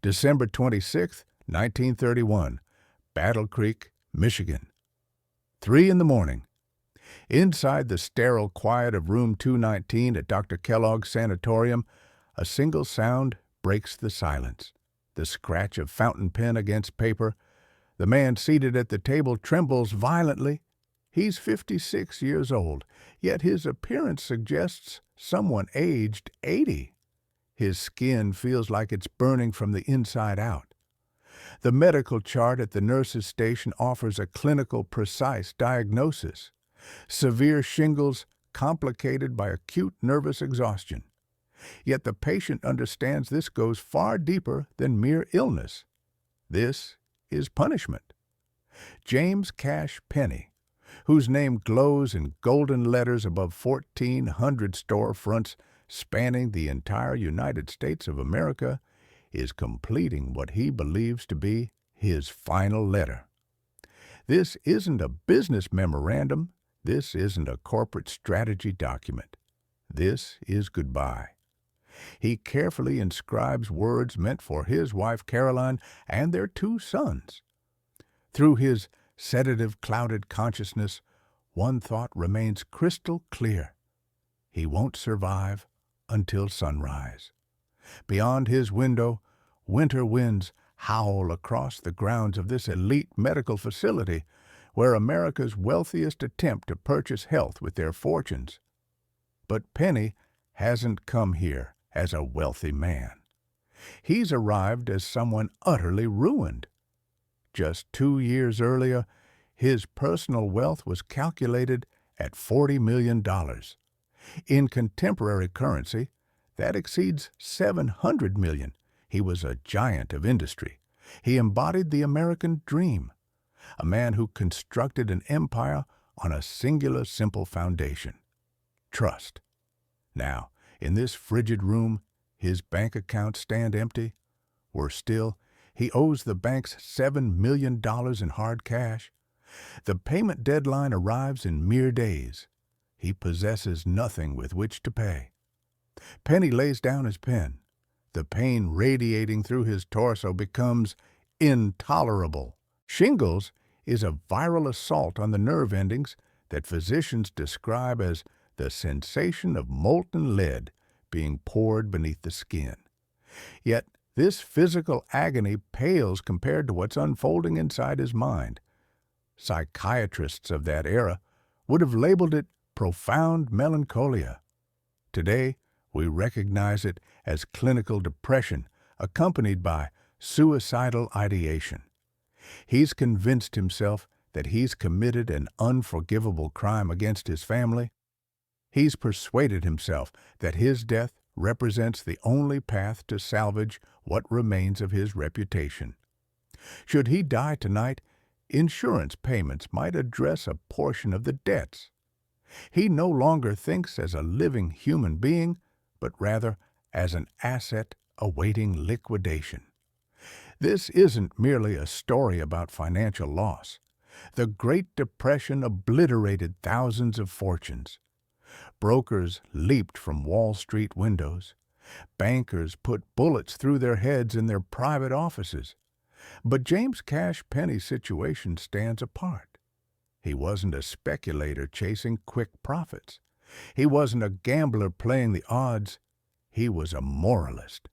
December 26, 1931, Battle Creek, Michigan. 3 in the morning. Inside the sterile quiet of room 219 at Dr. Kellogg's sanatorium, a single sound breaks the silence. The scratch of fountain pen against paper. The man seated at the table trembles violently. He's 56 years old, yet his appearance suggests someone aged 80. His skin feels like it's burning from the inside out. The medical chart at the nurse's station offers a clinical, precise diagnosis. Severe shingles complicated by acute nervous exhaustion. Yet the patient understands this goes far deeper than mere illness. This is punishment. James Cash Penney, whose name glows in golden letters above 1,400 storefronts spanning the entire United States of America, is completing what he believes to be his final letter. This isn't a business memorandum. This isn't a corporate strategy document. This is goodbye. He carefully inscribes words meant for his wife Caroline and their 2 sons. Through his sedative-clouded consciousness, one thought remains crystal clear. He won't survive until sunrise. Beyond his window, winter winds howl across the grounds of this elite medical facility, where America's wealthiest attempt to purchase health with their fortunes. But Penney hasn't come here as a wealthy man. He's arrived as someone utterly ruined. Just 2 years earlier, his personal wealth was calculated at $40 million. In contemporary currency, that exceeds $700 million. He was a giant of industry. He embodied the American dream, a man who constructed an empire on a singular, simple foundation: trust. Now, in this frigid room, his bank accounts stand empty. Worse still, he owes the banks $7 million in hard cash. The payment deadline arrives in mere days. He possesses nothing with which to pay. Penney lays down his pen. The pain radiating through his torso becomes intolerable. Shingles is a viral assault on the nerve endings that physicians describe as the sensation of molten lead being poured beneath the skin. Yet this physical agony pales compared to what's unfolding inside his mind. Psychiatrists of that era would have labeled it profound melancholia. Today, we recognize it as clinical depression accompanied by suicidal ideation. He's convinced himself that he's committed an unforgivable crime against his family. He's persuaded himself that his death represents the only path to salvage what remains of his reputation. Should he die tonight, insurance payments might address a portion of the debts. He no longer thinks as a living human being, but rather as an asset awaiting liquidation. This isn't merely a story about financial loss. The Great Depression obliterated thousands of fortunes. Brokers leaped from Wall Street windows. Bankers put bullets through their heads in their private offices. But James Cash Penney's situation stands apart. He wasn't a speculator chasing quick profits. He wasn't a gambler playing the odds. He was a moralist.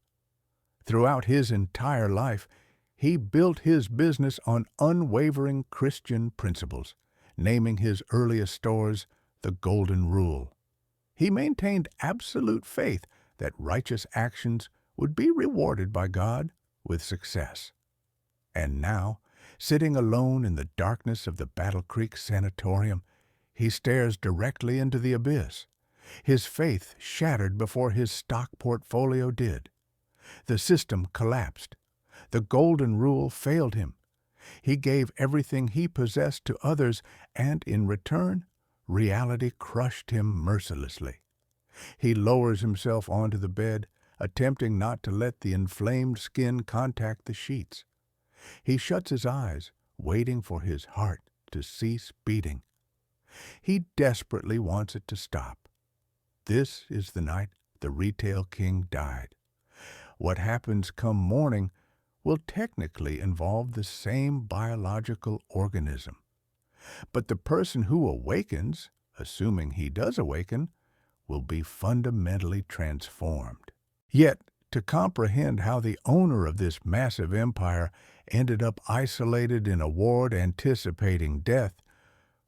Throughout his entire life, he built his business on unwavering Christian principles, naming his earliest stores the Golden Rule. He maintained absolute faith that righteous actions would be rewarded by God with success. And now, sitting alone in the darkness of the Battle Creek Sanatorium, he stares directly into the abyss. His faith shattered before his stock portfolio did. The system collapsed. The Golden Rule failed him. He gave everything he possessed to others, and in return, reality crushed him mercilessly. He lowers himself onto the bed, attempting not to let the inflamed skin contact the sheets. He shuts his eyes, waiting for his heart to cease beating. He desperately wants it to stop. This is the night the retail king died. What happens come morning will technically involve the same biological organism. But the person who awakens, assuming he does awaken, will be fundamentally transformed. Yet, to comprehend how the owner of this massive empire ended up isolated in a ward anticipating death,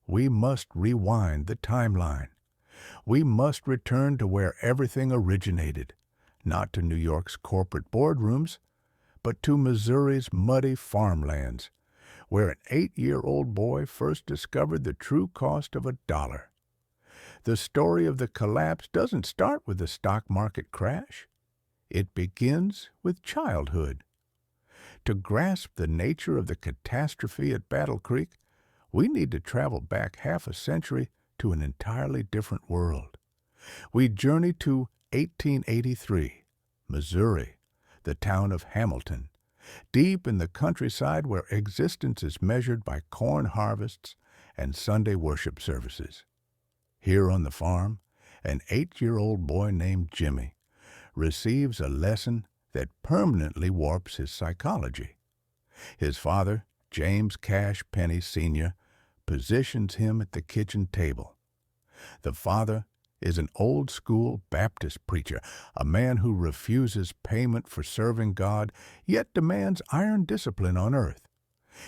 we must rewind the timeline. We must return to where everything originated, not to New York's corporate boardrooms, but to Missouri's muddy farmlands, where an 8-year-old boy first discovered the true cost of $1. The story of the collapse doesn't start with the stock market crash. It begins with childhood. To grasp the nature of the catastrophe at Battle Creek, we need to travel back half a century to an entirely different world. We journey to 1883, Missouri, the town of Hamilton, deep in the countryside where existence is measured by corn harvests and Sunday worship services. Here on the farm, an 8-year-old boy named Jimmy receives a lesson that permanently warps his psychology. His father, James Cash Penney Sr., positions him at the kitchen table. The father is an old-school Baptist preacher, a man who refuses payment for serving God, yet demands iron discipline on earth.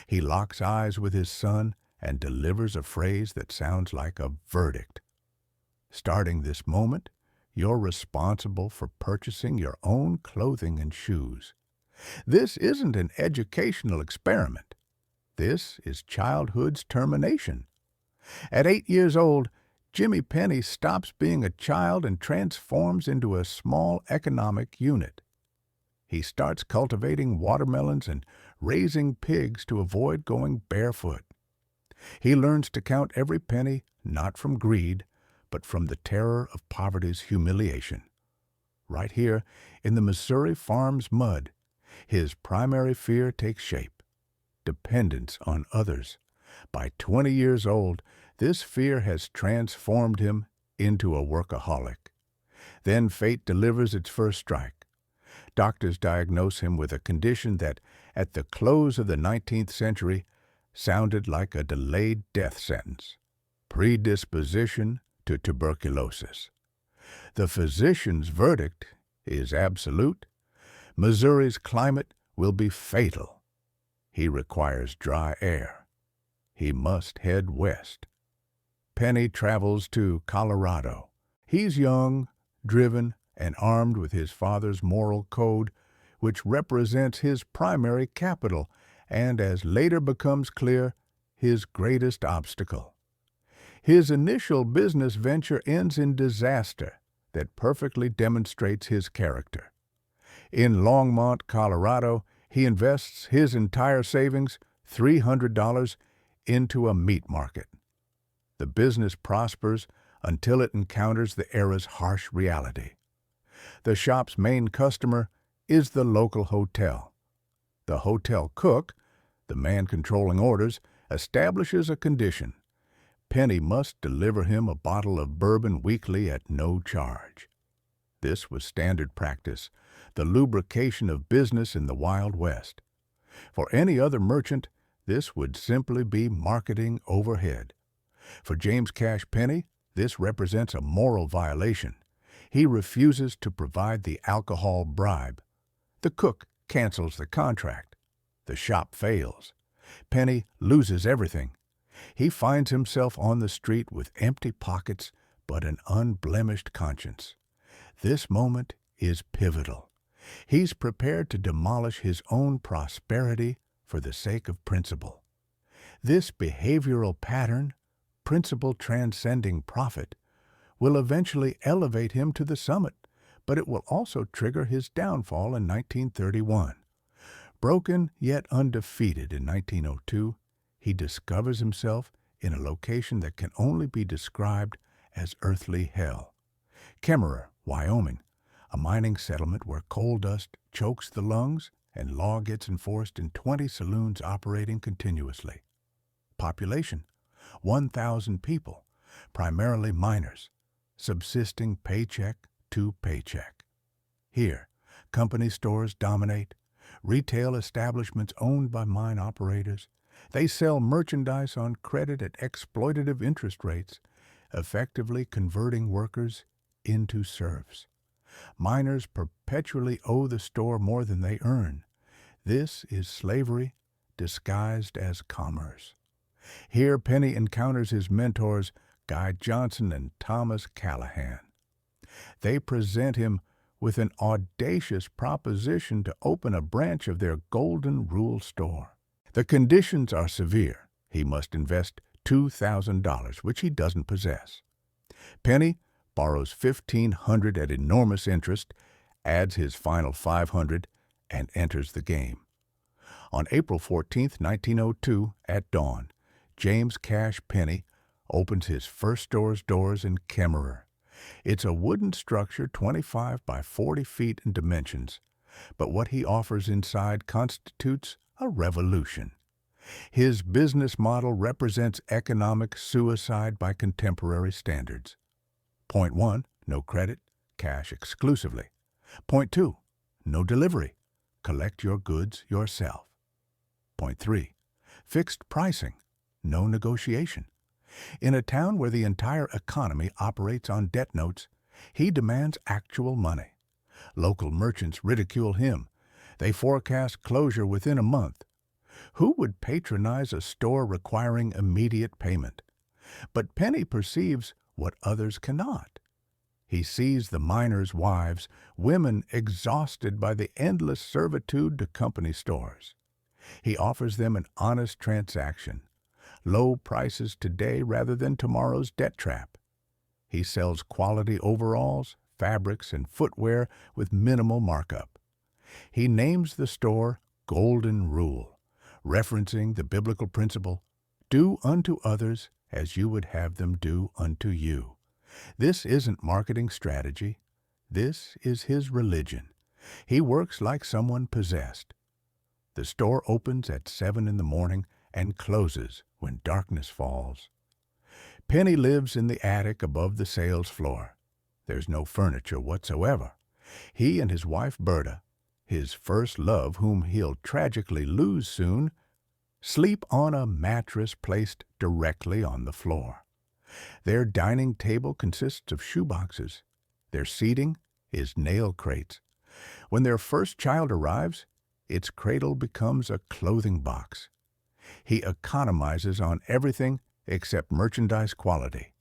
He locks eyes with his son and delivers a phrase that sounds like a verdict. Starting this moment, you're responsible for purchasing your own clothing and shoes. This isn't an educational experiment. This is childhood's termination. At 8 years old, Jimmy Penney stops being a child and transforms into a small economic unit. He starts cultivating watermelons and raising pigs to avoid going barefoot. He learns to count every penny not from greed, but from the terror of poverty's humiliation. Right here, in the Missouri farm's mud, his primary fear takes shape: dependence on others. By 20 years old, this fear has transformed him into a workaholic. Then fate delivers its first strike. Doctors diagnose him with a condition that, at the close of the 19th century, sounded like a delayed death sentence: predisposition to tuberculosis. The physician's verdict is absolute. Missouri's climate will be fatal. He requires dry air. He must head west. Penney travels to Colorado. He's young, driven, and armed with his father's moral code, which represents his primary capital and, as later becomes clear, his greatest obstacle. His initial business venture ends in disaster that perfectly demonstrates his character. In Longmont, Colorado, he invests his entire savings, $300, into a meat market. The business prospers until it encounters the era's harsh reality. The shop's main customer is the local hotel. The hotel cook, the man controlling orders, establishes a condition: Penney must deliver him a bottle of bourbon weekly at no charge. This was standard practice, the lubrication of business in the Wild West. For any other merchant, this would simply be marketing overhead. For James Cash Penney, this represents a moral violation. He refuses to provide the alcohol bribe. The cook cancels the contract. The shop fails. Penney loses everything. He finds himself on the street with empty pockets but an unblemished conscience. This moment is pivotal. He's prepared to demolish his own prosperity for the sake of principle. This behavioral pattern, principle transcending profit, will eventually elevate him to the summit, but it will also trigger his downfall in 1931. Broken yet undefeated in 1902, he discovers himself in a location that can only be described as earthly hell. Kemmerer, Wyoming, a mining settlement where coal dust chokes the lungs and law gets enforced in 20 saloons operating continuously. Population, 1,000 people, primarily miners, subsisting paycheck to paycheck. Here, company stores dominate, Retail establishments owned by mine operators. They sell merchandise on credit at exploitative interest rates, effectively converting workers into serfs. Miners perpetually owe the store more than they earn. This is slavery disguised as commerce. Here Penney encounters his mentors, Guy Johnson and Thomas Callahan. They present him with an audacious proposition to open a branch of their Golden Rule store. The conditions are severe. He must invest $2,000, which he doesn't possess. Penney borrows $1,500 at enormous interest, adds his final $500, and enters the game. On April 14, 1902, at dawn, James Cash Penney opens his first store's doors in Kemmerer. It's a wooden structure 25 by 40 feet in dimensions, but what he offers inside constitutes a revolution. His business model represents economic suicide by contemporary standards. Point 1, no credit, cash exclusively. Point 2, no delivery, collect your goods yourself. Point 3, fixed pricing, no negotiation. In a town where the entire economy operates on debt notes, he demands actual money. Local merchants ridicule him. They forecast closure within a month. Who would patronize a store requiring immediate payment? But Penney perceives what others cannot. He sees the miners' wives, women exhausted by the endless servitude to company stores. He offers them an honest transaction, low prices today rather than tomorrow's debt trap. He sells quality overalls, fabrics, and footwear with minimal markup. He names the store Golden Rule, referencing the biblical principle, do unto others as you would have them do unto you. This isn't marketing strategy. This is his religion. He works like someone possessed. The store opens at 7 in the morning and closes when darkness falls. Penney lives in the attic above the sales floor. There's no furniture whatsoever. He and his wife Berta, his first love whom he'll tragically lose soon, sleep on a mattress placed directly on the floor. Their dining table consists of shoeboxes. Their seating is nail crates. When their first child arrives, its cradle becomes a clothing box. He economizes on everything except merchandise quality.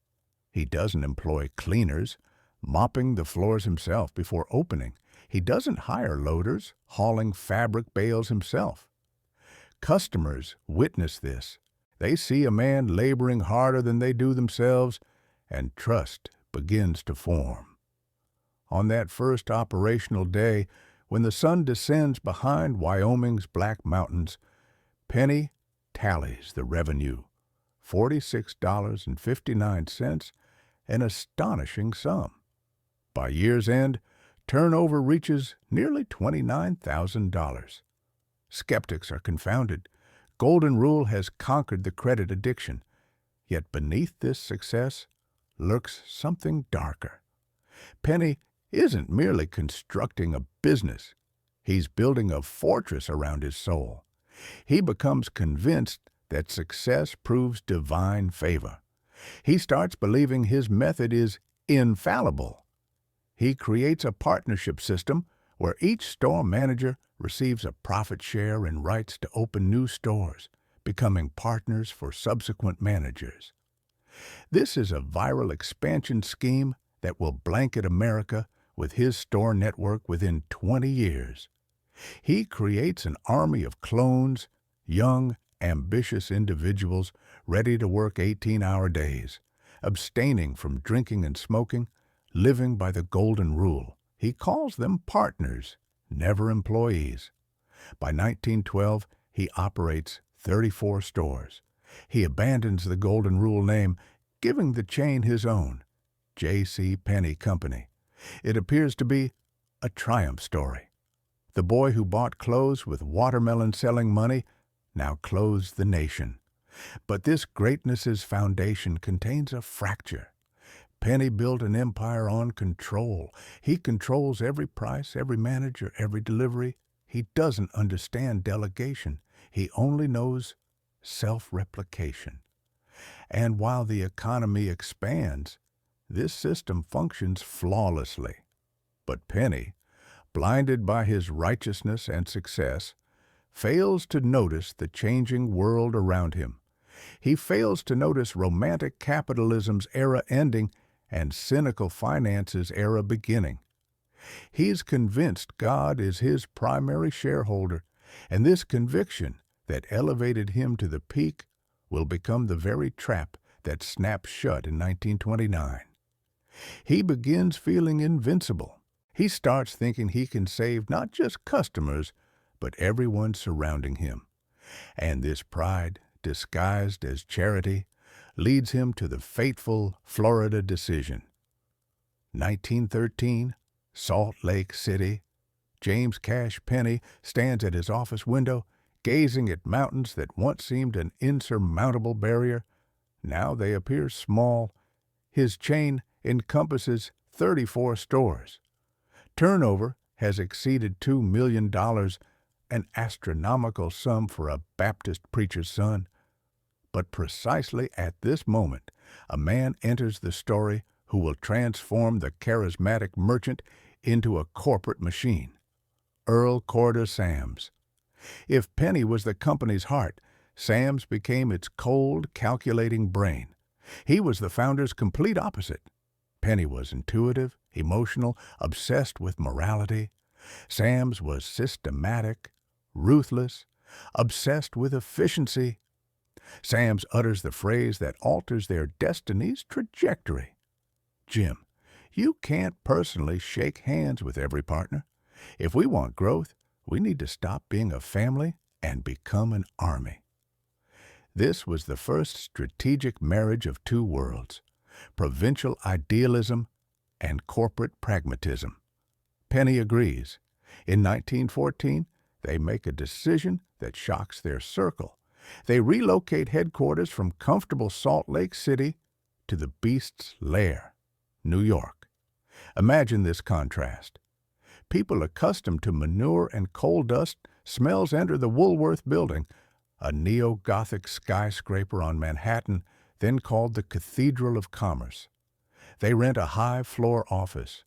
He doesn't employ cleaners, mopping the floors himself before opening. He doesn't hire loaders, hauling fabric bales himself. Customers witness this. They see a man laboring harder than they do themselves, and trust begins to form. On that first operational day, when the sun descends behind Wyoming's Black Mountains, Penney tallies the revenue, $46.59, an astonishing sum. By year's end, turnover reaches nearly $29,000. Skeptics are confounded. Golden Rule has conquered the credit addiction. Yet beneath this success lurks something darker. Penney isn't merely constructing a business. He's building a fortress around his soul. He becomes convinced that success proves divine favor. He starts believing his method is infallible. He creates a partnership system where each store manager receives a profit share and rights to open new stores, becoming partners for subsequent managers. This is a viral expansion scheme that will blanket America with his store network within 20 years. He creates an army of clones, young, ambitious individuals ready to work 18-hour days, abstaining from drinking and smoking, living by the Golden Rule. He calls them partners, never employees. By 1912, he operates 34 stores. He abandons the Golden Rule name, giving the chain his own, J.C. Penney Company. It appears to be a triumph story. The boy who bought clothes with watermelon-selling money now clothes the nation. But this greatness's foundation contains a fracture. Penney built an empire on control. He controls every price, every manager, every delivery, He doesn't understand delegation. He only knows self-replication. And while the economy expands, this system functions flawlessly. But Penney, blinded by his righteousness and success, fails to notice the changing world around him. He fails to notice romantic capitalism's era ending and cynical finance's era beginning. He's convinced God is his primary shareholder, and this conviction that elevated him to the peak will become the very trap that snapped shut in 1929. He begins feeling invincible. He starts thinking he can save not just customers, but everyone surrounding him. And this pride, disguised as charity, leads him to the fateful Florida decision. 1913, Salt Lake City. James Cash Penney stands at his office window, gazing at mountains that once seemed an insurmountable barrier. Now they appear small. His chain encompasses 34 stores. Turnover has exceeded $2 million, an astronomical sum for a Baptist preacher's son. But precisely at this moment, a man enters the story who will transform the charismatic merchant into a corporate machine. Earl Corder Sams. If Penney was the company's heart, Sams became its cold, calculating brain. He was the founder's complete opposite. Penney was intuitive, emotional, obsessed with morality. Sams was systematic, ruthless, obsessed with efficiency. Sams utters the phrase that alters their destiny's trajectory. Jim, you can't personally shake hands with every partner. If we want growth, we need to stop being a family and become an army. This was the first strategic marriage of two worlds, provincial idealism and corporate pragmatism. Penney agrees. In 1914, they make a decision that shocks their circle. They relocate headquarters from comfortable Salt Lake City to the beast's lair, New York. Imagine this contrast. People accustomed to manure and coal dust smells enter the Woolworth Building, a neo-Gothic skyscraper on Manhattan, then called the Cathedral of Commerce. They rent a high-floor office.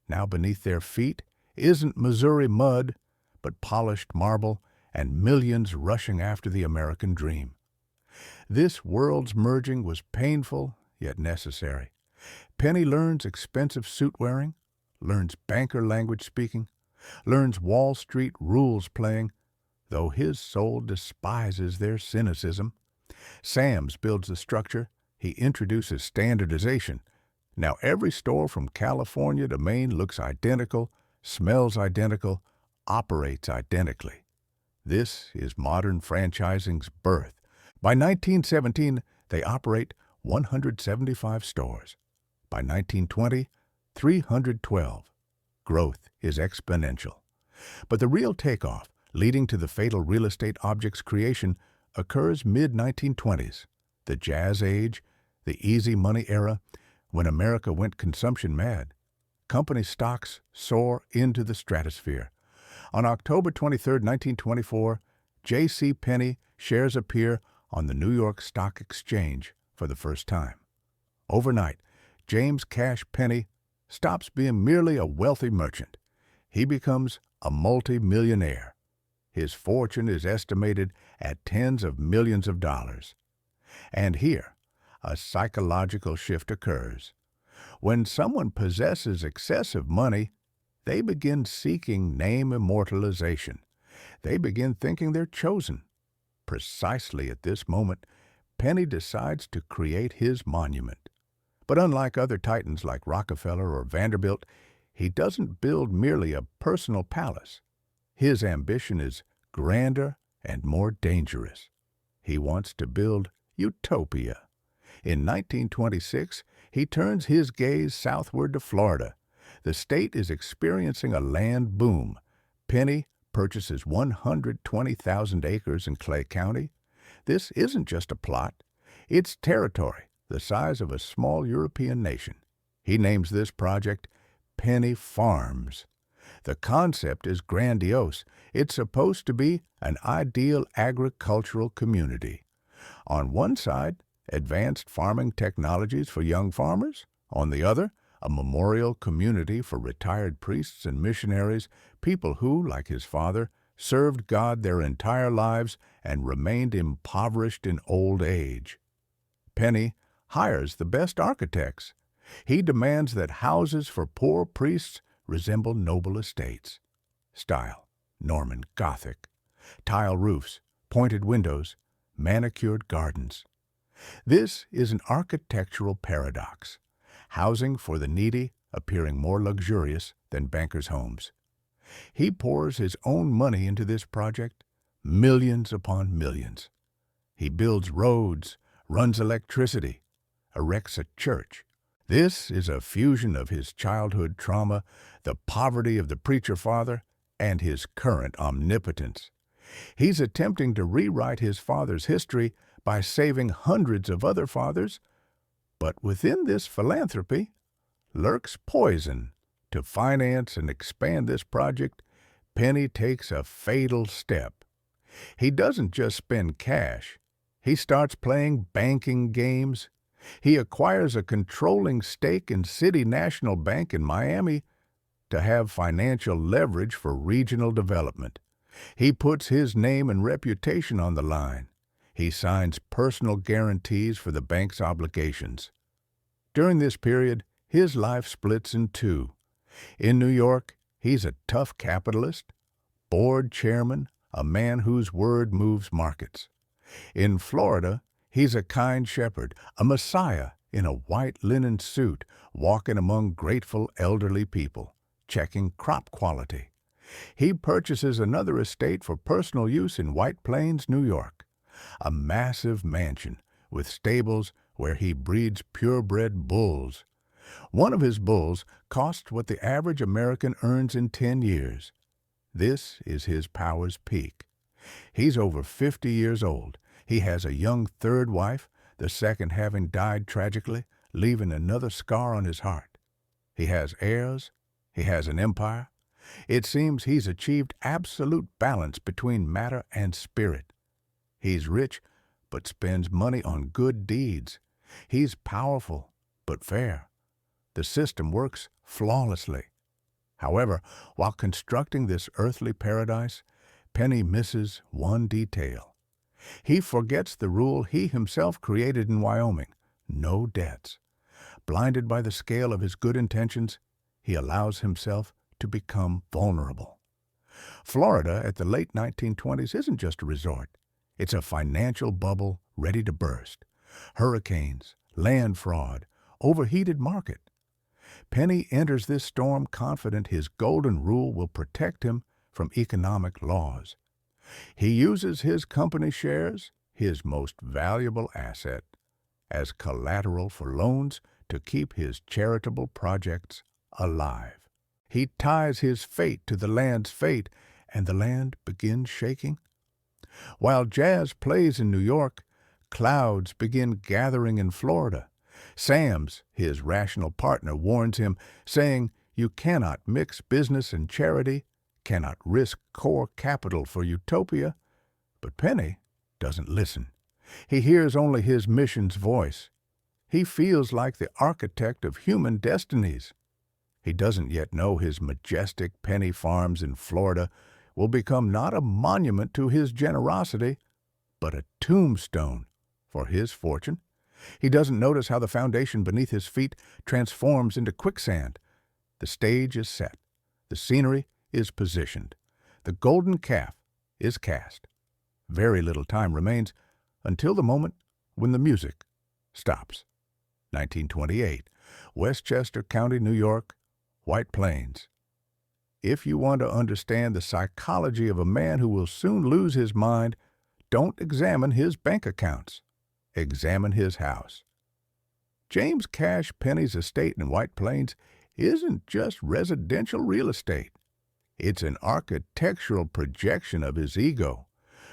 Now beneath their feet isn't Missouri mud, but polished marble and millions rushing after the American dream. This world's merging was painful, yet necessary. Penney learns expensive suit-wearing, learns banker language speaking, learns Wall Street rules playing, though his soul despises their cynicism. Sams builds the structure. He introduces standardization. Now every store from California to Maine looks identical, smells identical, operates identically. This is modern franchising's birth. By 1917, they operate 175 stores. By 1920, 312. Growth is exponential. But the real takeoff, leading to the fatal real estate object's creation, occurs mid-1920s, the Jazz Age, the easy money era, when America went consumption mad. Company stocks soar into the stratosphere. On October 23, 1924, J.C. Penney shares appear on the New York Stock Exchange for the first time. Overnight, James Cash Penney stops being merely a wealthy merchant. He becomes a multi-millionaire. His fortune is estimated at tens of millions of dollars. And here, a psychological shift occurs. When someone possesses excessive money, they begin seeking name immortalization. They begin thinking they're chosen. Precisely at this moment, Penney decides to create his monument. But unlike other titans like Rockefeller or Vanderbilt, he doesn't build merely a personal palace. His ambition is grander and more dangerous. He wants to build utopia. In 1926, he turns his gaze southward to Florida. The state is experiencing a land boom. Penney purchases 120,000 acres in Clay County. This isn't just a plot. It's territory the size of a small European nation. He names this project Penney Farms. The concept is grandiose. It's supposed to be an ideal agricultural community. On one side, advanced farming technologies for young farmers. On the other, a memorial community for retired priests and missionaries, people who, like his father, served God their entire lives and remained impoverished in old age. Penney hires the best architects. He demands that houses for poor priests resemble noble estates. Style: Norman Gothic. Tile roofs, pointed windows, manicured gardens. This is an architectural paradox. Housing for the needy appearing more luxurious than bankers' homes. He pours his own money into this project, millions upon millions. He builds roads, runs electricity, erects a church. This is a fusion of his childhood trauma, the poverty of the preacher father, and his current omnipotence. He's attempting to rewrite his father's history by saving hundreds of other fathers, but within this philanthropy lurks poison. To finance and expand this project, Penney takes a fatal step. He doesn't just spend cash. He starts playing banking games. He acquires a controlling stake in City National Bank in Miami to have financial leverage for regional development. He puts his name and reputation on the line. He signs personal guarantees for the bank's obligations. During this period, his life splits in two. In New York, he's a tough capitalist, board chairman, a man whose word moves markets. In Florida, he's a kind shepherd, a messiah in a white linen suit, walking among grateful elderly people, checking crop quality. He purchases another estate for personal use in White Plains, New York, a massive mansion with stables where he breeds purebred bulls. One of his bulls costs what the average American earns in 10 years. This is his power's peak. He's over 50 years old. He has a young third wife, the second having died tragically, leaving another scar on his heart. He has heirs. He has an empire. It seems he's achieved absolute balance between matter and spirit. He's rich, but spends money on good deeds. He's powerful, but fair. The system works flawlessly. However, while constructing this earthly paradise, Penney misses one detail. He forgets the rule he himself created in Wyoming: no debts. Blinded by the scale of his good intentions, he allows himself to become vulnerable. Florida at the late 1920s isn't just a resort. It's a financial bubble ready to burst. Hurricanes, land fraud, overheated market. Penney enters this storm confident his golden rule will protect him from economic laws. He uses his company shares, his most valuable asset, as collateral for loans to keep his charitable projects alive. He ties his fate to the land's fate, and the land begins shaking. While jazz plays in New York, clouds begin gathering in Florida. Sams, his rational partner, warns him, saying, "You cannot mix business and charity, cannot risk core capital for utopia." But Penney doesn't listen. He hears only his mission's voice. He feels like the architect of human destinies. He doesn't yet know his majestic Penney Farms in Florida will become not a monument to his generosity, but a tombstone for his fortune. He doesn't notice how the foundation beneath his feet transforms into quicksand. The stage is set. The scenery is positioned. The golden calf is cast. Very little time remains until the moment when the music stops. 1928, Westchester County, New York, White Plains. If you want to understand the psychology of a man who will soon lose his mind, don't examine his bank accounts. Examine his house. James Cash Penney's estate in White Plains isn't just residential real estate. It's an architectural projection of his ego,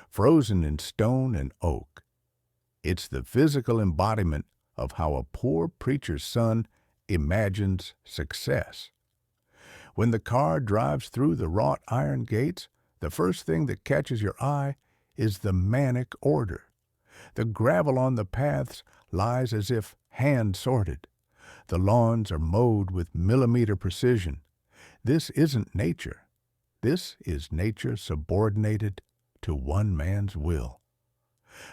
frozen in stone and oak. It's the physical embodiment of how a poor preacher's son imagines success. When the car drives through the wrought iron gates, the first thing that catches your eye is the manic order. The gravel on the paths lies as if hand-sorted. The lawns are mowed with millimeter precision. This isn't nature. This is nature subordinated to one man's will.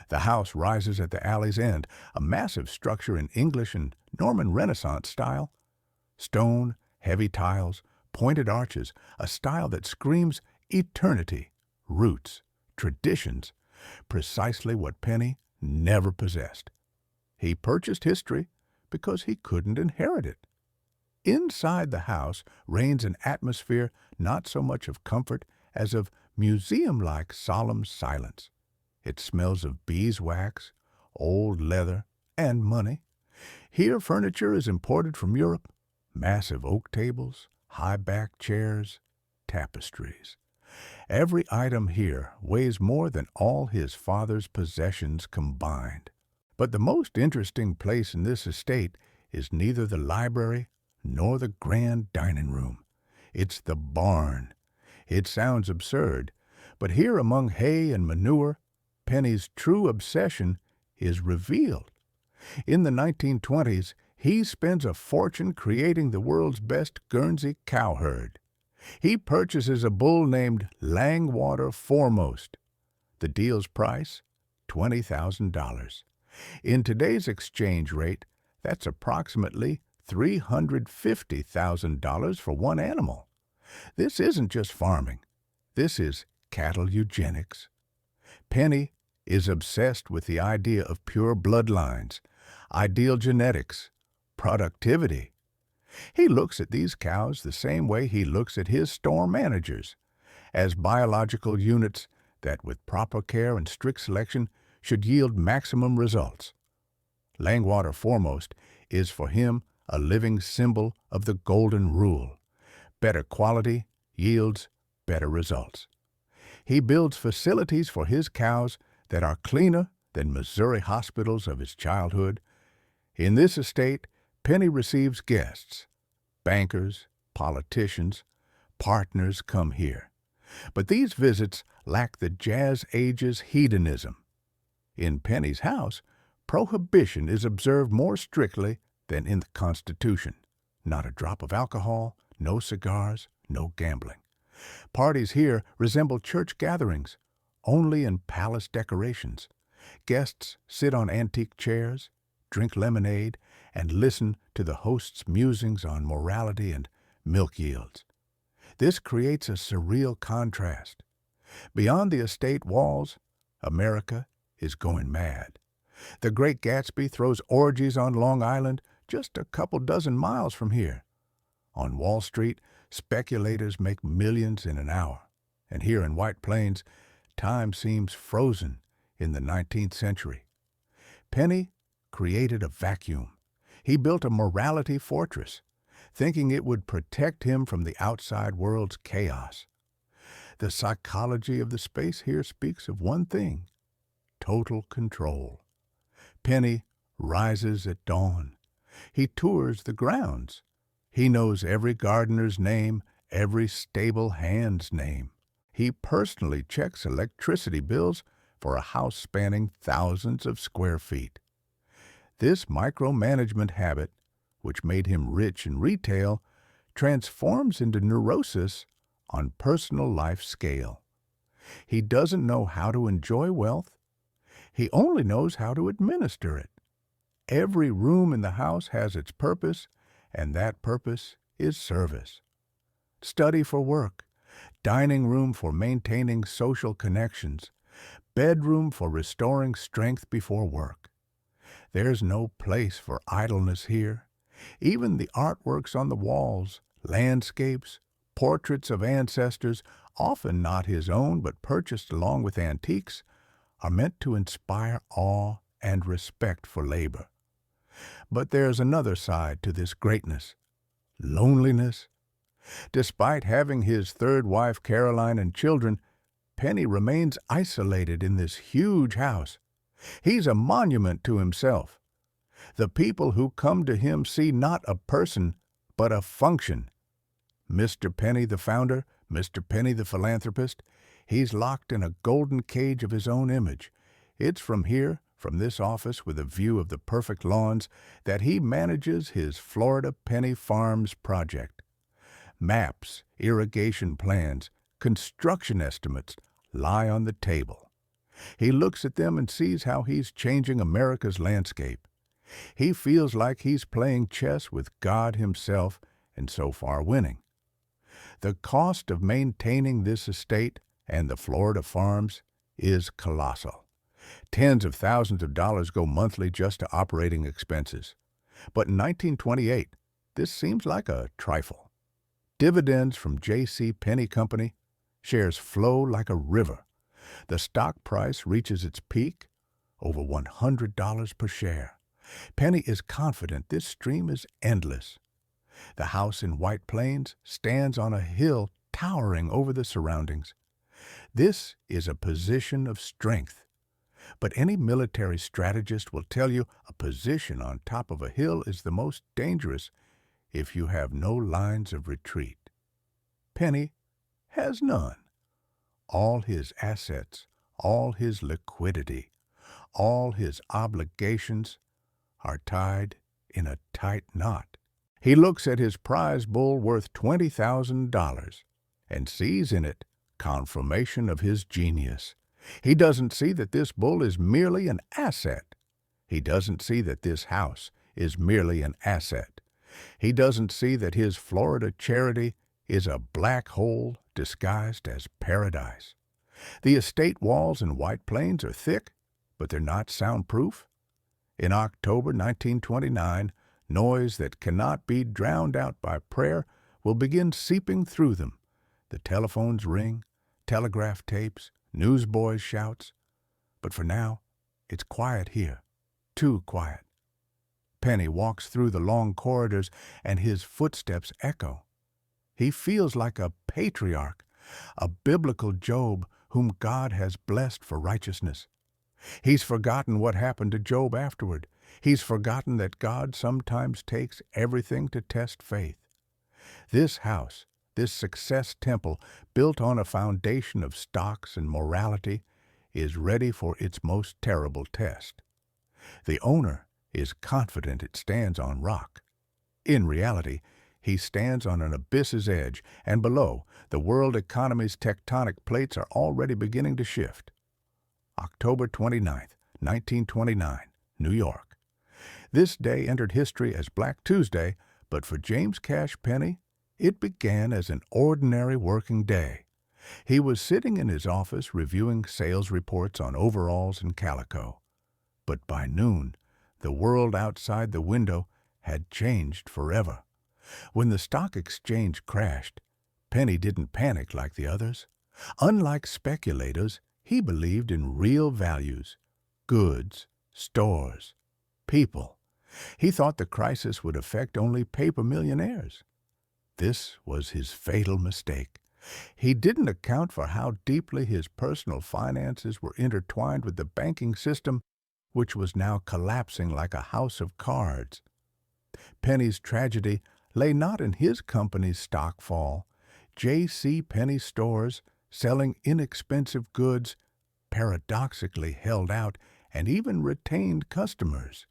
The house rises at the alley's end, a massive structure in English and Norman Renaissance style. Stone, heavy tiles, pointed arches, a style that screams eternity, roots, traditions, precisely what Penney never possessed. He purchased history because he couldn't inherit it. Inside the house reigns an atmosphere not so much of comfort as of museum-like solemn silence. It smells of beeswax, old leather, and money. Here furniture is imported from Europe, massive oak tables, high-backed chairs, tapestries. Every item here weighs more than all his father's possessions combined. But the most interesting place in this estate is neither the library nor the grand dining room. It's the barn. It sounds absurd, but here among hay and manure, Penney's true obsession is revealed. In the 1920s, he spends a fortune creating the world's best Guernsey cow herd. He purchases a bull named Langwater Foremost. The deal's price, $20,000. In today's exchange rate, that's approximately $350,000 for one animal. This isn't just farming. This is cattle eugenics. Penney is obsessed with the idea of pure bloodlines, ideal genetics, productivity. He looks at these cows the same way he looks at his store managers, as biological units that, with proper care and strict selection, should yield maximum results. Langwater Foremost is for him a living symbol of the golden rule. Better quality yields better results. He builds facilities for his cows that are cleaner than Missouri hospitals of his childhood. In this estate, Penney receives guests. Bankers, politicians, partners come here. But these visits lack the Jazz Age's hedonism. In Penney's house, prohibition is observed more strictly than in the Constitution. Not a drop of alcohol, no cigars, no gambling. Parties here resemble church gatherings, only in palace decorations. Guests sit on antique chairs, drink lemonade, and listen to the host's musings on morality and milk yields. This creates a surreal contrast. Beyond the estate walls, America is going mad. The Great Gatsby throws orgies on Long Island just a couple dozen miles from here. On Wall Street, speculators make millions in an hour. And here in White Plains, time seems frozen in the 19th century. Penney created a vacuum. He built a morality fortress, thinking it would protect him from the outside world's chaos. The psychology of the space here speaks of one thing: total control. Penney rises at dawn. He tours the grounds. He knows every gardener's name, every stable hand's name. He personally checks electricity bills for a house spanning thousands of square feet. This micromanagement habit, which made him rich in retail, transforms into neurosis on personal life scale. He doesn't know how to enjoy wealth. He only knows how to administer it. Every room in the house has its purpose, and that purpose is service. Study for work, dining room for maintaining social connections, bedroom for restoring strength before work. There's no place for idleness here. Even the artworks on the walls, landscapes, portraits of ancestors, often not his own but purchased along with antiques, are meant to inspire awe and respect for labor. But there's another side to this greatness: loneliness. Despite having his third wife Caroline and children, Penney remains isolated in this huge house. He's a monument to himself. The people who come to him see not a person, but a function. Mr. Penney, the founder, Mr. Penney, the philanthropist, he's locked in a golden cage of his own image. It's from here, from this office with a view of the perfect lawns, that he manages his Florida Penney Farms project. Maps, irrigation plans, construction estimates lie on the table. He looks at them and sees how he's changing America's landscape. He feels like he's playing chess with God himself and so far winning. The cost of maintaining this estate and the Florida farms is colossal. Tens of thousands of dollars go monthly just to operating expenses. But in 1928, this seems like a trifle. Dividends from J.C. Penney Company, shares flow like a river. The stock price reaches its peak, over $100 per share. Penney is confident this stream is endless. The house in White Plains stands on a hill towering over the surroundings. This is a position of strength. But any military strategist will tell you a position on top of a hill is the most dangerous if you have no lines of retreat. Penney has none. All his assets, all his liquidity, all his obligations are tied in a tight knot. He looks at his prize bull worth $20,000 and sees in it confirmation of his genius. He doesn't see that this bull is merely an asset. He doesn't see that this house is merely an asset. He doesn't see that his Florida charity is a black hole disguised as paradise. The estate walls in White Plains are thick, but they're not soundproof. In October 1929, noise that cannot be drowned out by prayer will begin seeping through them. The telephones ring, telegraph tapes, newsboys shouts. But for now, it's quiet here, too quiet. Penney walks through the long corridors and his footsteps echo. He feels like a patriarch, a biblical Job whom God has blessed for righteousness. He's forgotten what happened to Job afterward. He's forgotten that God sometimes takes everything to test faith. This house, this success temple, built on a foundation of stocks and morality, is ready for its most terrible test. The owner is confident it stands on rock. In reality, he stands on an abyss's edge, and below, the world economy's tectonic plates are already beginning to shift. October 29th, 1929, New York. This day entered history as Black Tuesday, but for James Cash Penney, it began as an ordinary working day. He was sitting in his office reviewing sales reports on overalls and calico. But by noon, the world outside the window had changed forever. When the stock exchange crashed, Penney didn't panic like the others. Unlike speculators, he believed in real values, goods, stores, people. He thought the crisis would affect only paper millionaires. This was his fatal mistake. He didn't account for how deeply his personal finances were intertwined with the banking system, which was now collapsing like a house of cards. Penney's tragedy lay not in his company's stock fall. J.C. Penney stores, selling inexpensive goods, paradoxically held out and even retained customers.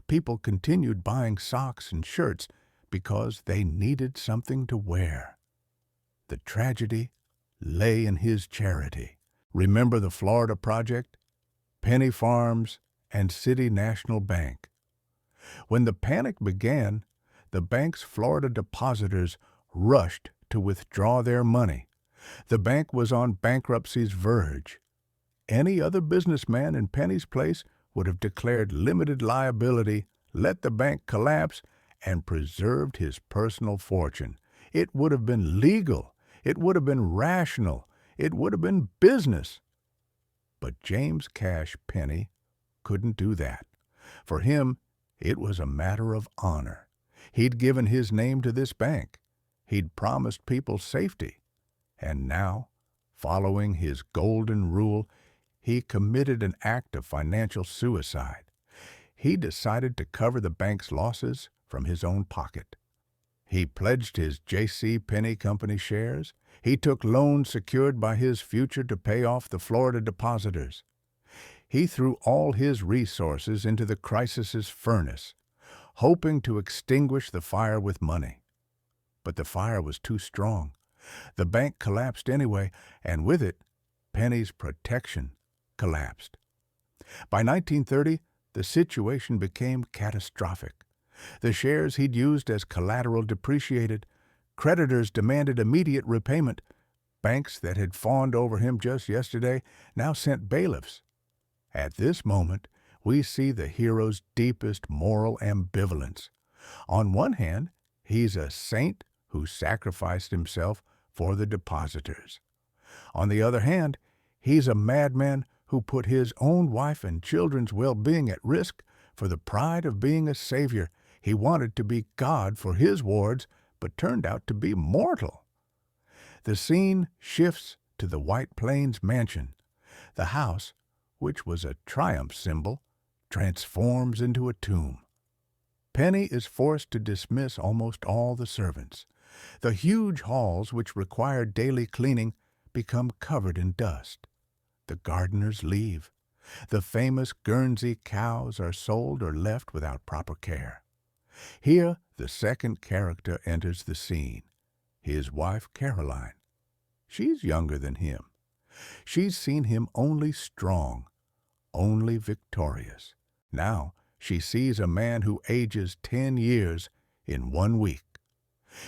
People continued buying socks and shirts because they needed something to wear. The tragedy lay in his charity. Remember the Florida Project, Penney Farms, and City National Bank. When the panic began, the bank's Florida depositors rushed to withdraw their money. The bank was on bankruptcy's verge. Any other businessman in Penney's place would have declared limited liability, let the bank collapse, and preserved his personal fortune. It would have been legal. It would have been rational. It would have been business. But James Cash Penney couldn't do that. For him, it was a matter of honor. He'd given his name to this bank. He'd promised people safety. And now, following his golden rule, he committed an act of financial suicide. He decided to cover the bank's losses from his own pocket. He pledged his J.C. Penney Company shares. He took loans secured by his future to pay off the Florida depositors. He threw all his resources into the crisis's furnace, hoping to extinguish the fire with money. But the fire was too strong. The bank collapsed anyway, and with it, Penney's protection collapsed. By 1930, the situation became catastrophic. The shares he'd used as collateral depreciated. Creditors demanded immediate repayment. Banks that had fawned over him just yesterday now sent bailiffs. At this moment, we see the hero's deepest moral ambivalence. On one hand, he's a saint who sacrificed himself for the depositors. On the other hand, he's a madman who put his own wife and children's well-being at risk for the pride of being a savior. He wanted to be God for his wards, but turned out to be mortal. The scene shifts to the White Plains mansion. The house, which was a triumph symbol, transforms into a tomb. Penney is forced to dismiss almost all the servants. The huge halls, which required daily cleaning, become covered in dust. The gardeners leave. The famous Guernsey cows are sold or left without proper care. Here, the second character enters the scene, his wife Caroline. She's younger than him. She's seen him only strong, only victorious. Now she sees a man who ages 10 years in 1 week.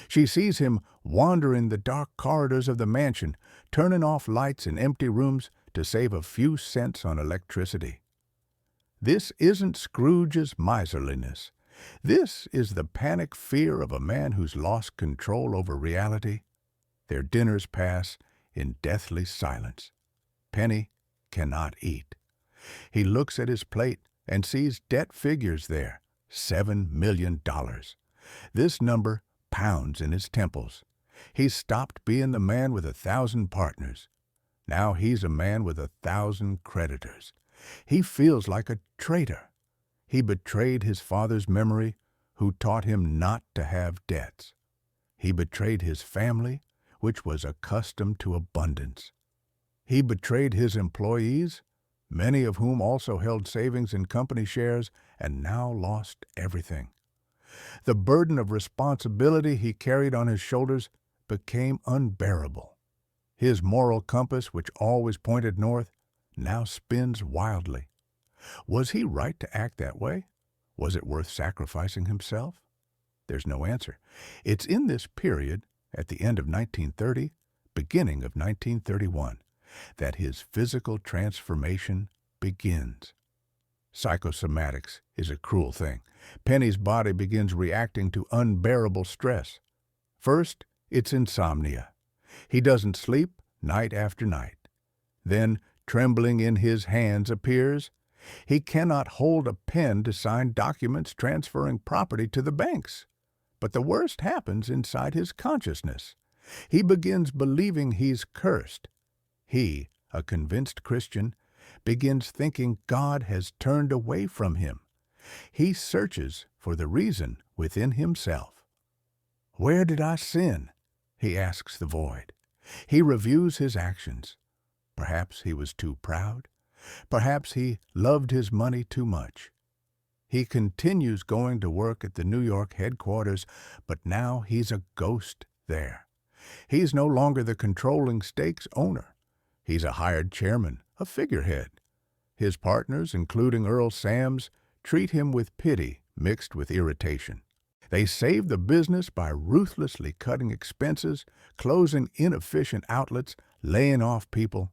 She sees him wander in the dark corridors of the mansion, turning off lights in empty rooms to save a few cents on electricity. This isn't Scrooge's miserliness. This is the panic fear of a man who's lost control over reality. Their dinners pass in deathly silence. Penney cannot eat. He looks at his plate and sees debt figures there, $7 million. This number pounds in his temples. He's stopped being the man with 1,000 partners. Now he's a man with 1,000 creditors. He feels like a traitor. He betrayed his father's memory, who taught him not to have debts. He betrayed his family, which was accustomed to abundance. He betrayed his employees, many of whom also held savings in company shares and now lost everything. The burden of responsibility he carried on his shoulders became unbearable. His moral compass, which always pointed north, now spins wildly. Was he right to act that way? Was it worth sacrificing himself? There's no answer. It's in this period, at the end of 1930, beginning of 1931, that his physical transformation begins. Psychosomatics is a cruel thing. Penney's body begins reacting to unbearable stress. First, it's insomnia. He doesn't sleep night after night. Then, trembling in his hands appears. He cannot hold a pen to sign documents transferring property to the banks. But the worst happens inside his consciousness. He begins believing he's cursed. He, a convinced Christian, begins thinking God has turned away from him. He searches for the reason within himself. Where did I sin? He asks the void. He reviews his actions. Perhaps he was too proud. Perhaps he loved his money too much. He continues going to work at the New York headquarters, but now he's a ghost there. He's no longer the controlling stakes owner. He's a hired chairman, a figurehead. His partners, including Earl Sams, treat him with pity mixed with irritation. They save the business by ruthlessly cutting expenses, closing inefficient outlets, laying off people.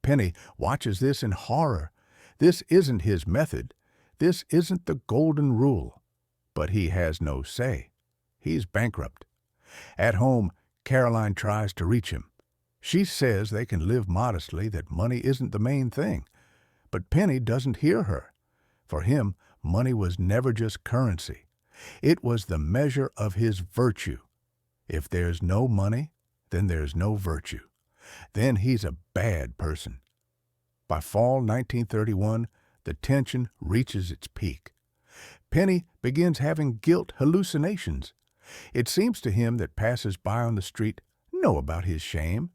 Penney watches this in horror. This isn't his method. This isn't the golden rule. But he has no say. He's bankrupt. At home, Caroline tries to reach him. She says they can live modestly, that money isn't the main thing. But Penney doesn't hear her. For him, money was never just currency. It was the measure of his virtue. If there's no money, then there's no virtue. Then he's a bad person. By fall 1931, the tension reaches its peak. Penney begins having guilt hallucinations. It seems to him that passers-by on the street know about his shame.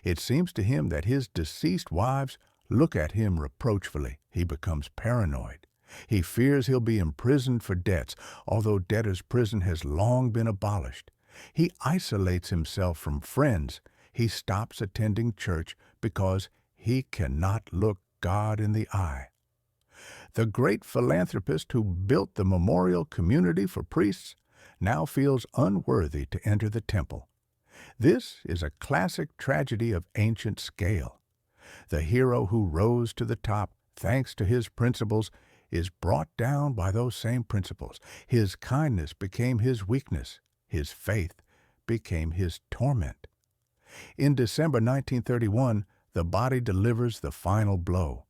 It seems to him that his deceased wives look at him reproachfully. He becomes paranoid. He fears he'll be imprisoned for debts, although debtor's prison has long been abolished. He isolates himself from friends. He stops attending church because he cannot look God in the eye. The great philanthropist who built the memorial community for priests now feels unworthy to enter the temple. This is a classic tragedy of ancient scale. The hero who rose to the top thanks to his principles is brought down by those same principles. His kindness became his weakness. His faith became his torment. In December 1931, the body delivers the final blow.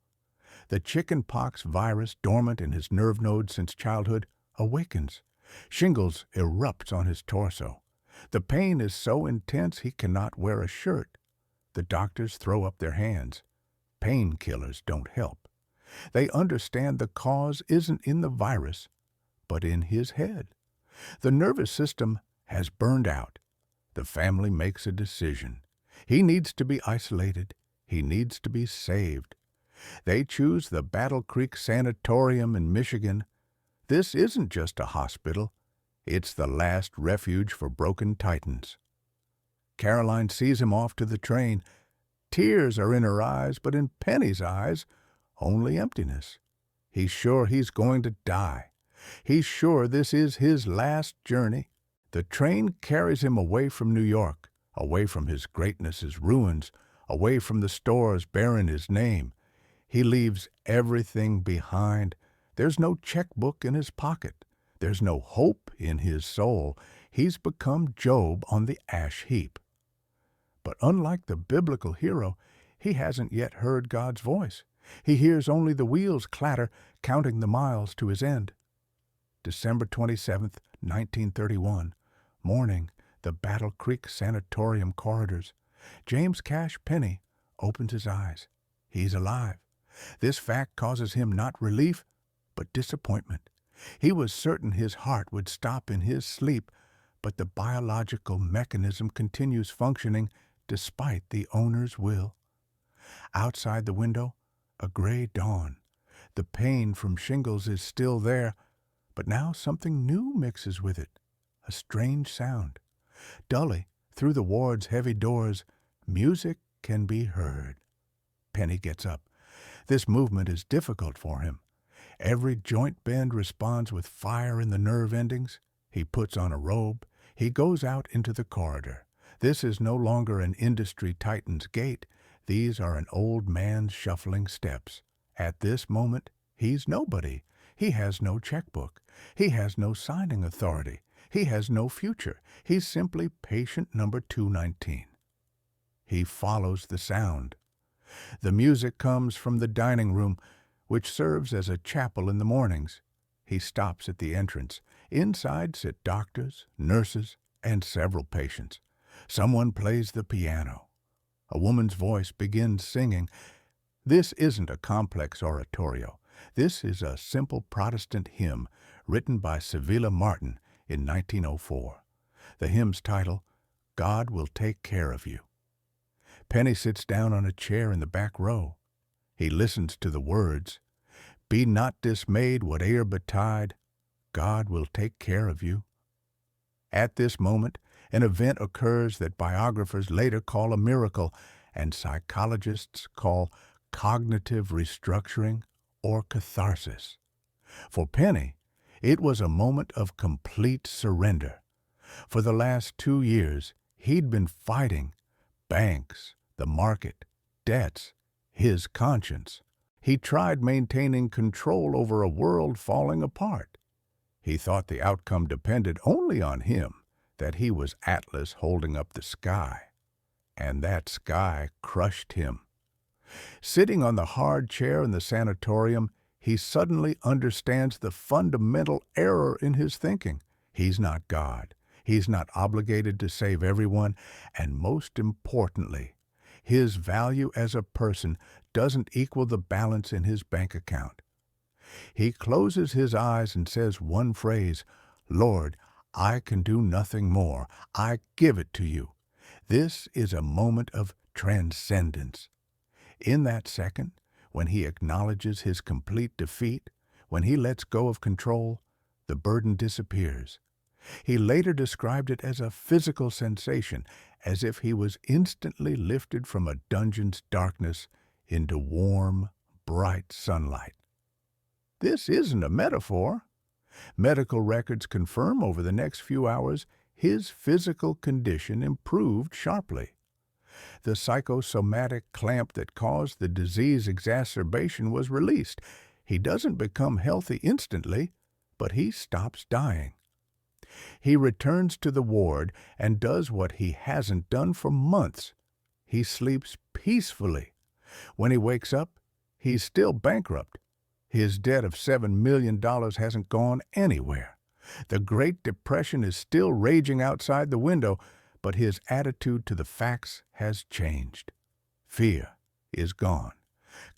The chickenpox virus, dormant in his nerve nodes since childhood, awakens. Shingles erupts on his torso. The pain is so intense he cannot wear a shirt. The doctors throw up their hands. Painkillers don't help. They understand the cause isn't in the virus, but in his head. The nervous system has burned out. The family makes a decision. He needs to be isolated. He needs to be saved. They choose the Battle Creek Sanatorium in Michigan. This isn't just a hospital. It's the last refuge for broken titans. Caroline sees him off to the train. Tears are in her eyes, but in Penney's eyes, only emptiness. He's sure he's going to die. He's sure this is his last journey. The train carries him away from New York, away from his greatness, his ruins, away from the stores bearing his name. He leaves everything behind. There's no checkbook in his pocket. There's no hope in his soul. He's become Job on the ash heap. But unlike the biblical hero, he hasn't yet heard God's voice. He hears only the wheels clatter, counting the miles to his end. December 27th, 1931. Morning, the Battle Creek Sanatorium corridors. James Cash Penney opens his eyes. He's alive. This fact causes him not relief, but disappointment. He was certain his heart would stop in his sleep, but the biological mechanism continues functioning despite the owner's will. Outside the window, a gray dawn. The pain from shingles is still there, but now something new mixes with it, a strange sound. Dully, through the ward's heavy doors, music can be heard. Penney gets up. This movement is difficult for him. Every joint bend responds with fire in the nerve endings. He puts on a robe. He goes out into the corridor. This is no longer an industry titan's gait. These are an old man's shuffling steps. At this moment, he's nobody. He has no checkbook. He has no signing authority. He has no future. He's simply patient number 219. He follows the sound. The music comes from the dining room, which serves as a chapel in the mornings. He stops at the entrance. Inside sit doctors, nurses, and several patients. Someone plays the piano. A woman's voice begins singing. This isn't a complex oratorio. This is a simple Protestant hymn written by Sevilla Martin in 1904. The hymn's title, God Will Take Care of You. Penney sits down on a chair in the back row. He listens to the words, Be not dismayed whate'er betide, God will take care of you. At this moment, an event occurs that biographers later call a miracle and psychologists call cognitive restructuring or catharsis. For Penney, it was a moment of complete surrender. For the last 2 years, he'd been fighting banks, the market, debts, his conscience. He tried maintaining control over a world falling apart. He thought the outcome depended only on him, that he was Atlas holding up the sky. And that sky crushed him. Sitting on the hard chair in the sanatorium, he suddenly understands the fundamental error in his thinking. He's not God. He's not obligated to save everyone. And most importantly, his value as a person doesn't equal the balance in his bank account. He closes his eyes and says one phrase, Lord, I can do nothing more. I give it to you. This is a moment of transcendence. In that second, when he acknowledges his complete defeat, when he lets go of control, the burden disappears. He later described it as a physical sensation, as if he was instantly lifted from a dungeon's darkness into warm, bright sunlight. This isn't a metaphor. Medical records confirm over the next few hours his physical condition improved sharply. The psychosomatic clamp that caused the disease exacerbation was released. He doesn't become healthy instantly, but he stops dying. He returns to the ward and does what he hasn't done for months. He sleeps peacefully. When he wakes up, he's still bankrupt. His debt of $7 million hasn't gone anywhere. The Great Depression is still raging outside the window, but his attitude to the facts has changed. Fear is gone.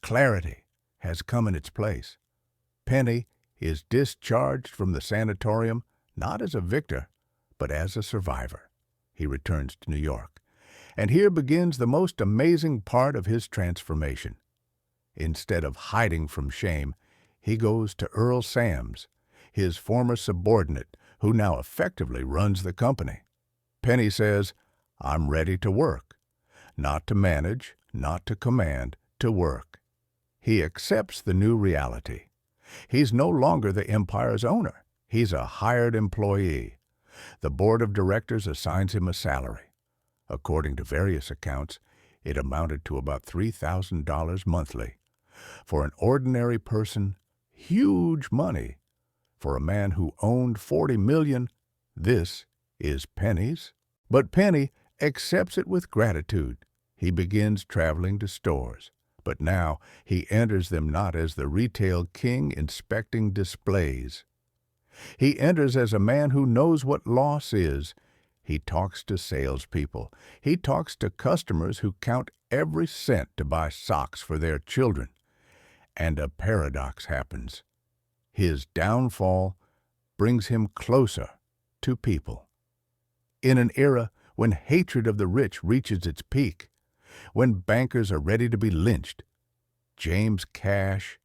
Clarity has come in its place. Penney is discharged from the sanatorium, not as a victor, but as a survivor. He returns to New York. And here begins the most amazing part of his transformation. Instead of hiding from shame, he goes to Earl Sams, his former subordinate, who now effectively runs the company. Penney says, "I'm ready to work. Not to manage, not to command, to work." He accepts the new reality. He's no longer the empire's owner. He's a hired employee. The board of directors assigns him a salary. According to various accounts, it amounted to about $3,000 monthly. For an ordinary person, huge money. For a man who owned $40 million, this is pennies. But Penney accepts it with gratitude. He begins traveling to stores. But now he enters them not as the retail king inspecting displays. He enters as a man who knows what loss is. He talks to salespeople. He talks to customers who count every cent to buy socks for their children. And a paradox happens. His downfall brings him closer to people. In an era when hatred of the rich reaches its peak, when bankers are ready to be lynched, James Cash